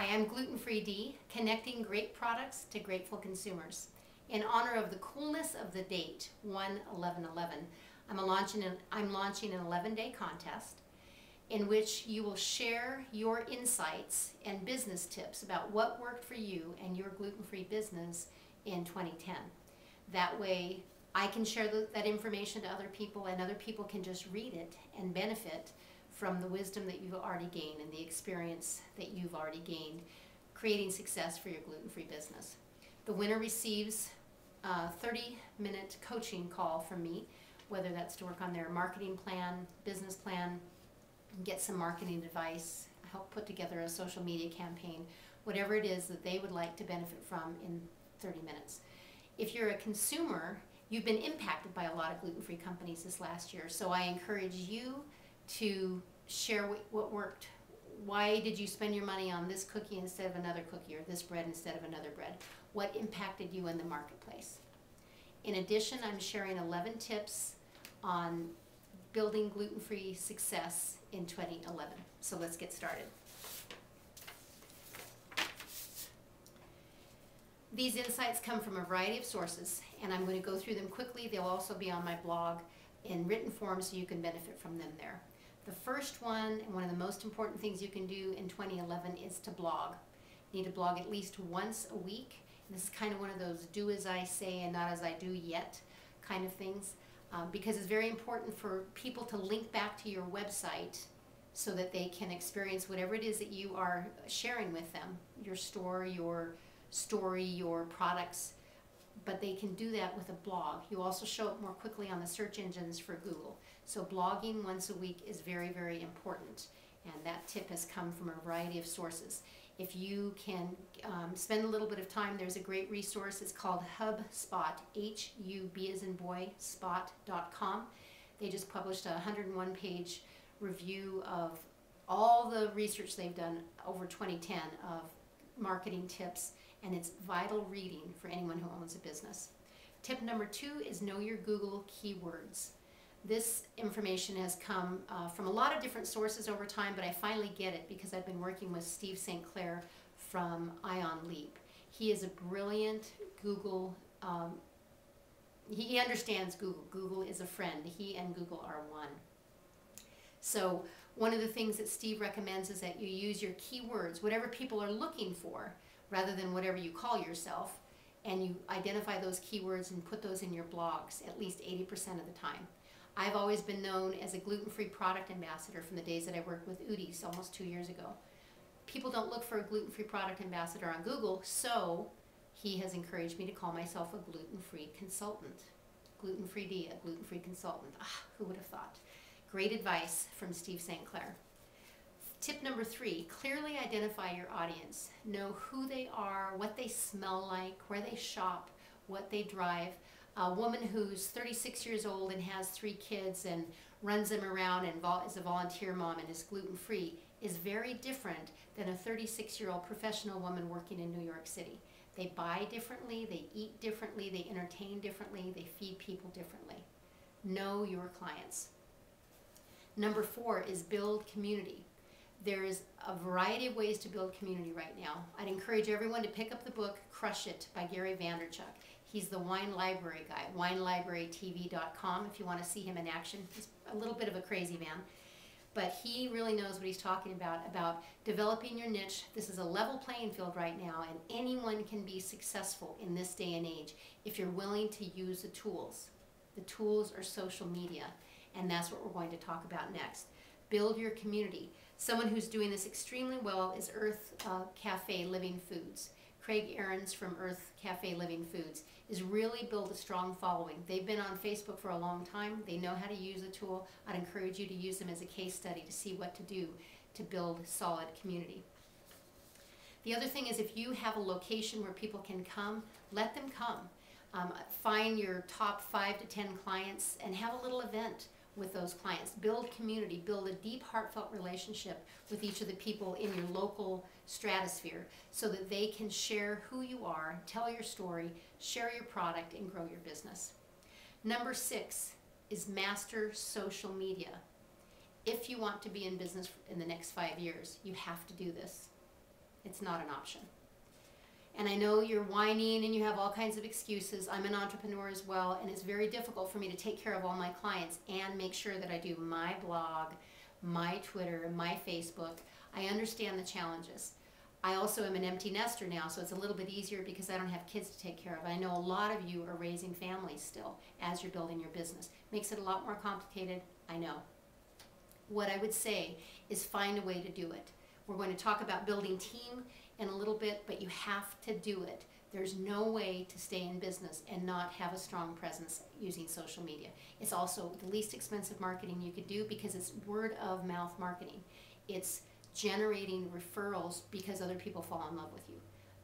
I'm Gluten Free Dee, connecting great products to grateful consumers. In honor of the coolness of the date, 1/11/11, I'm launching an 11-day contest in which you will share your insights and business tips about what worked for you and your gluten-free business in 2010. That way, I can share that information to other people, and other people can just read it and benefit from the wisdom that you've already gained and the experience that you've already gained creating success for your gluten-free business. The winner receives a 30-minute coaching call from me, whether that's to work on their marketing plan, business plan, get some marketing advice, help put together a social media campaign, whatever it is that they would like to benefit from in 30 minutes. If you're a consumer, you've been impacted by a lot of gluten-free companies this last year, so I encourage you to share what worked. Why did you spend your money on this cookie instead of another cookie, or this bread instead of another bread? What impacted you in the marketplace? In addition, I'm sharing 11 tips on building gluten-free success in 2011. So let's get started. These insights come from a variety of sources, and I'm going to go through them quickly. They'll also be on my blog in written form so you can benefit from them there. The first one, and one of the most important things you can do in 2011, is to blog. You need to blog at least once a week. And this is kind of one of those do as I say and not as I do yet kind of things, because it's very important for people to link back to your website so that they can experience whatever it is that you are sharing with them, your store, your story, your products, but they can do that with a blog. You also show up more quickly on the search engines for Google. So blogging once a week is very, very important, and that tip has come from a variety of sources. If you can spend a little bit of time, there's a great resource. It's called HubSpot, H-U-B as in boy, spot.com. They just published a 101-page review of all the research they've done over 2010 of marketing tips, and it's vital reading for anyone who owns a business. Tip number 2 is know your Google keywords. This information has come from a lot of different sources over time, but I finally get it because I've been working with Steve St. Clair from Ion Leap. He is a brilliant Google, he understands Google. Google is a friend. He and Google are one. So one of the things that Steve recommends is that you use your keywords, whatever people are looking for, rather than whatever you call yourself, and you identify those keywords and put those in your blogs at least 80% of the time. I've always been known as a gluten-free product ambassador from the days that I worked with Udi's almost 2 years ago. People don't look for a gluten-free product ambassador on Google, so he has encouraged me to call myself a gluten-free consultant. Gluten Free Dee, a gluten-free consultant. Who would have thought? Great advice from Steve St. Clair. Tip number 3, clearly identify your audience. Know who they are, what they smell like, where they shop, what they drive. A woman who's 36 years old and has 3 kids and runs them around and is a volunteer mom and is gluten-free is very different than a 36-year-old professional woman working in New York City. They buy differently, they eat differently, they entertain differently, they feed people differently. Know your clients. Number 4 is build community. There's a variety of ways to build community right now. I'd encourage everyone to pick up the book Crush It by Gary Vaynerchuk. He's the wine library guy, winelibrarytv.com if you want to see him in action. He's a little bit of a crazy man, but he really knows what he's talking about developing your niche. This is a level playing field right now, and anyone can be successful in this day and age if you're willing to use the tools. The tools are social media, and that's what we're going to talk about next. Build your community. Someone who's doing this extremely well is Earth Cafe Living Foods. Craig Ahrens from Earth Cafe Living Foods is really built a strong following. They've been on Facebook for a long time. They know how to use the tool. I'd encourage you to use them as a case study to see what to do to build solid community. The other thing is, if you have a location where people can come, let them come. Find your top 5 to 10 clients and have a little event with those clients. Build community, build a deep, heartfelt relationship with each of the people in your local stratosphere so that they can share who you are, tell your story, share your product, and grow your business. Number 6 is master social media. If you want to be in business in the next 5 years, you have to do this. It's not an option. And I know you're whining and you have all kinds of excuses. I'm an entrepreneur as well, and it's very difficult for me to take care of all my clients and make sure that I do my blog, my Twitter, my Facebook. I understand the challenges. I also am an empty nester now, so it's a little bit easier because I don't have kids to take care of. I know a lot of you are raising families still as you're building your business. Makes it a lot more complicated, I know. What I would say is find a way to do it. We're going to talk about building team in a little bit, but you have to do it. There's no way to stay in business and not have a strong presence using social media. It's also the least expensive marketing you could do because it's word of mouth marketing. It's generating referrals because other people fall in love with you.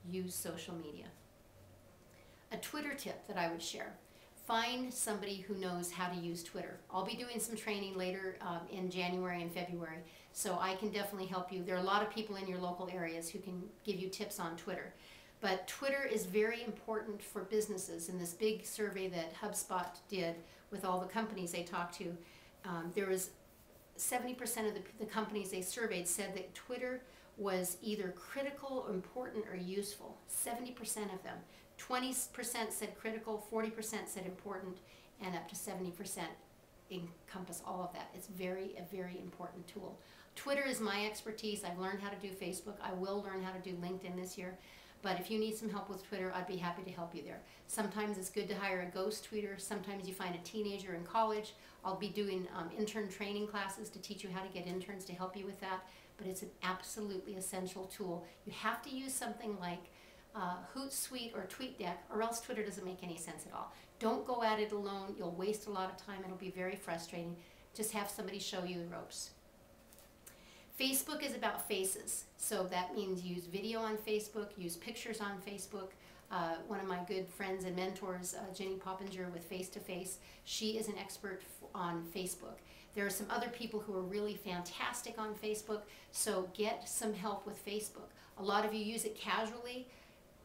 Use social media. A Twitter tip that I would share. Find somebody who knows how to use Twitter. I'll be doing some training later in January and February, so I can definitely help you. There are a lot of people in your local areas who can give you tips on Twitter. But Twitter is very important for businesses. In this big survey that HubSpot did with all the companies they talked to, there was 70% of the companies they surveyed said that Twitter was either critical, important, or useful. 70% of them. 20% said critical, 40% said important, and up to 70% encompass all of that. It's a very important tool. Twitter is my expertise. I've learned how to do Facebook. I will learn how to do LinkedIn this year. But if you need some help with Twitter, I'd be happy to help you there. Sometimes it's good to hire a ghost tweeter. Sometimes you find a teenager in college. I'll be doing intern training classes to teach you how to get interns to help you with that. But it's an absolutely essential tool. You have to use something like Hootsuite or TweetDeck, or else Twitter doesn't make any sense at all. Don't go at it alone. You'll waste a lot of time. It'll be very frustrating. Just have somebody show you the ropes. Facebook is about faces, so that means use video on Facebook, use pictures on Facebook. One of my good friends and mentors, Jenny Poppinger with Face to Face, she is an expert on Facebook. There are some other people who are really fantastic on Facebook, so get some help with Facebook. A lot of you use it casually.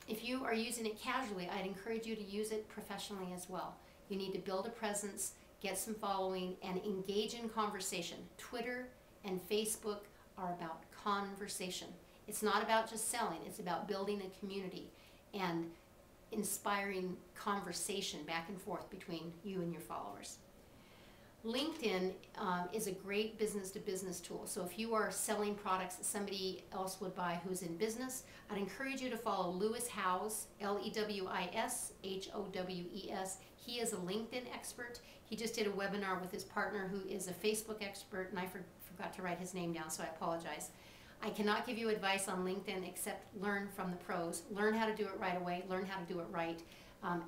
If you are using it casually, I'd encourage you to use it professionally as well. You need to build a presence, get some following, and engage in conversation. Twitter and Facebook are about conversation. It's not about just selling, it's about building a community and inspiring conversation back and forth between you and your followers. LinkedIn is a great business-to-business tool. So if you are selling products that somebody else would buy who's in business, I'd encourage you to follow Lewis Howes, Lewishowes. He is a LinkedIn expert. He just did a webinar with his partner who is a Facebook expert, and I forgot to write his name down, so I apologize. I cannot give you advice on LinkedIn except learn from the pros. Learn how to do it right away. Learn how to do it right.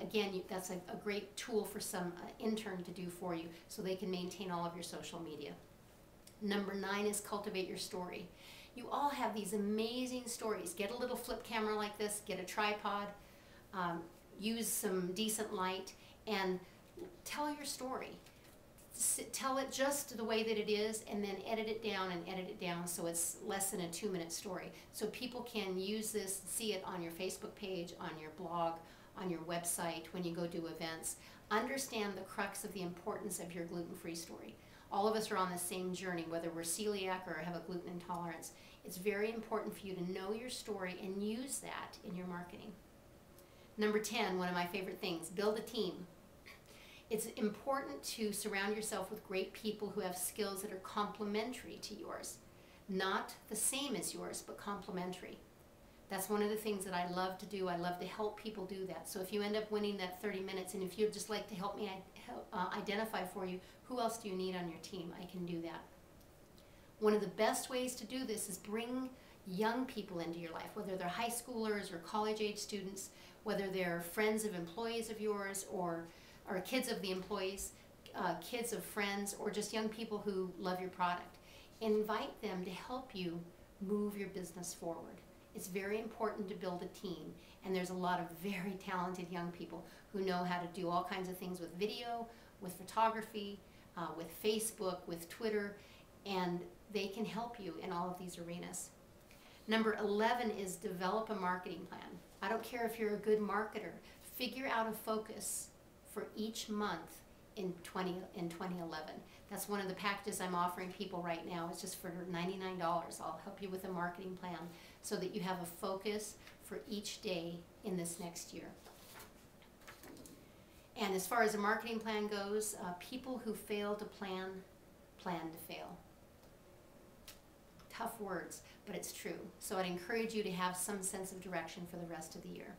Again, that's a great tool for some intern to do for you so they can maintain all of your social media. Number 9 is cultivate your story. You all have these amazing stories. Get a little flip camera like this, get a tripod, use some decent light, and tell your story. Tell it just the way that it is, and then edit it down so it's less than a 2-minute story. So people can use this, see it on your Facebook page, on your blog, on your website, when you go do events. Understand the crux of the importance of your gluten-free story. All of us are on the same journey, whether we're celiac or have a gluten intolerance. It's very important for you to know your story and use that in your marketing. Number 10, one of my favorite things, build a team. It's important to surround yourself with great people who have skills that are complementary to yours. Not the same as yours, but complementary. That's one of the things that I love to do. I love to help people do that. So if you end up winning that 30 minutes, and if you'd just like to help me identify for you, who else do you need on your team? I can do that. One of the best ways to do this is bring young people into your life, whether they're high schoolers or college-age students, whether they're friends of employees of yours or kids of the employees, kids of friends, or just young people who love your product. Invite them to help you move your business forward. It's very important to build a team, and there's a lot of very talented young people who know how to do all kinds of things with video, with photography, with Facebook, with Twitter, and they can help you in all of these arenas. Number 11 is develop a marketing plan. I don't care if you're a good marketer. Figure out a focus for each month in 2011. That's one of the packages I'm offering people right now. It's just for $99. I'll help you with a marketing plan so that you have a focus for each day in this next year. And as far as a marketing plan goes, people who fail to plan to fail. Tough words, but it's true. So I'd encourage you to have some sense of direction for the rest of the year.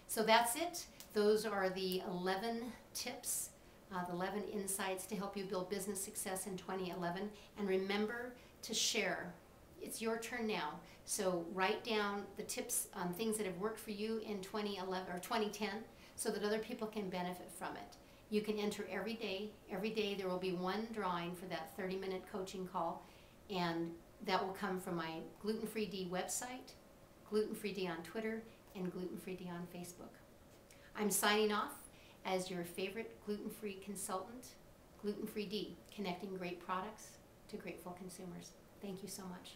So that's it. Those are the 11 tips, the 11 insights to help you build business success in 2011. And remember to share. It's your turn now. So write down the tips on things that have worked for you in 2011 or 2010 so that other people can benefit from it. You can enter every day. Every day there will be one drawing for that 30-minute coaching call, and that will come from my Gluten Free Dee website, Gluten Free Dee on Twitter, and Gluten Free Dee on Facebook. I'm signing off as your favorite gluten-free consultant, Gluten Free Dee, connecting great products to grateful consumers. Thank you so much.